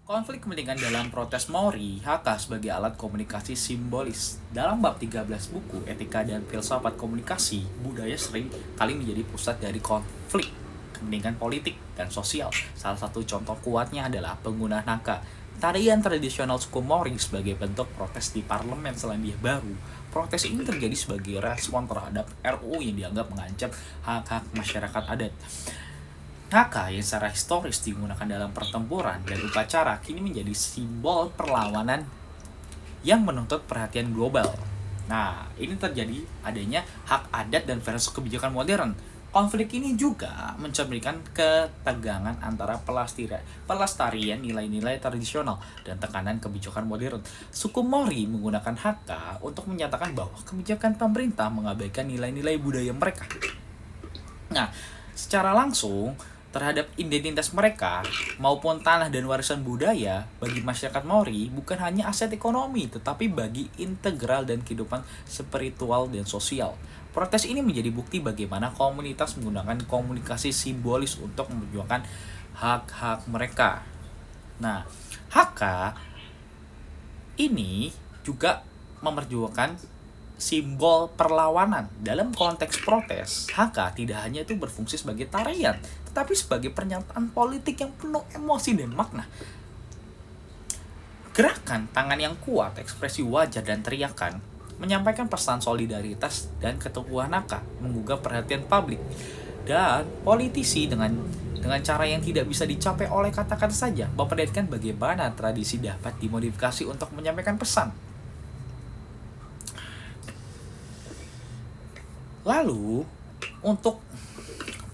Konflik kepentingan dalam protes Maori, Haka sebagai alat komunikasi simbolis. Dalam bab 13 buku Etika dan Filsafat Komunikasi, budaya sering kali menjadi pusat dari konflik kepentingan politik dan sosial. Salah satu contoh kuatnya adalah penggunaan Haka, tarian tradisional suku Maori sebagai bentuk protes di parlemen Selandia Baru. Protes ini terjadi sebagai respon terhadap RUU yang dianggap mengancam hak-hak masyarakat adat. Haka yang secara historis digunakan dalam pertempuran dan upacara kini menjadi simbol perlawanan yang menuntut perhatian global. Nah, ini terjadi adanya hak adat dan versus kebijakan modern. Konflik ini juga mencerminkan ketegangan antara pelestarian nilai-nilai tradisional dan tekanan kebijakan modern. Suku Maori menggunakan Haka untuk menyatakan bahwa kebijakan pemerintah mengabaikan nilai-nilai budaya mereka. Nah, secara langsung terhadap identitas mereka maupun tanah dan warisan budaya bagi masyarakat Maori bukan hanya aset ekonomi tetapi bagi integral dan kehidupan spiritual dan sosial. Protes ini menjadi bukti bagaimana komunitas menggunakan komunikasi simbolis untuk memperjuangkan hak-hak mereka. Nah, Haka ini juga memperjuangkan simbol perlawanan. Dalam konteks protes, Haka tidak hanya itu berfungsi sebagai tarian, tetapi sebagai pernyataan politik yang penuh emosi dan makna. Gerakan tangan yang kuat, ekspresi wajah dan teriakan menyampaikan pesan solidaritas dan keteguhan Haka, menggugah perhatian publik. Dan politisi dengan cara yang tidak bisa dicapai oleh kata-kata saja, memperlihatkan bagaimana tradisi dapat dimodifikasi untuk menyampaikan pesan. Lalu, untuk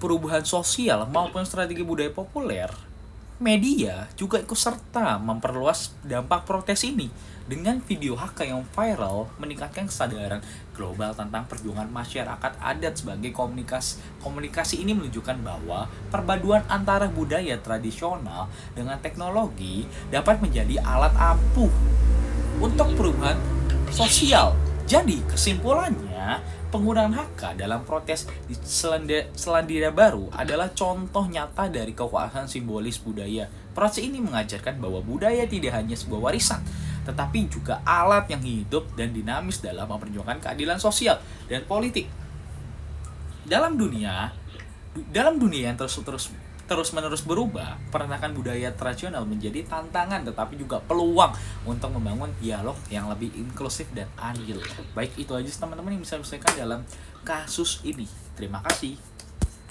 perubahan sosial maupun strategi budaya populer, media juga ikut serta memperluas dampak protes ini. Dengan video Haka yang viral, meningkatkan kesadaran global tentang perjuangan masyarakat adat sebagai komunikasi ini menunjukkan bahwa perpaduan antara budaya tradisional dengan teknologi dapat menjadi alat ampuh untuk perubahan sosial. Jadi, kesimpulannya, penggunaan Haka dalam protes di Selandia Baru adalah contoh nyata dari kekuasaan simbolis budaya. Proses ini mengajarkan bahwa budaya tidak hanya sebuah warisan, tetapi juga alat yang hidup dan dinamis dalam memperjuangkan keadilan sosial dan politik. Dalam dunia yang terus-menerus berubah, peranakan budaya tradisional menjadi tantangan tetapi juga peluang untuk membangun dialog yang lebih inklusif dan adil. Baik, itu aja teman-teman yang bisa saya sampaikan dalam kasus ini. Terima kasih.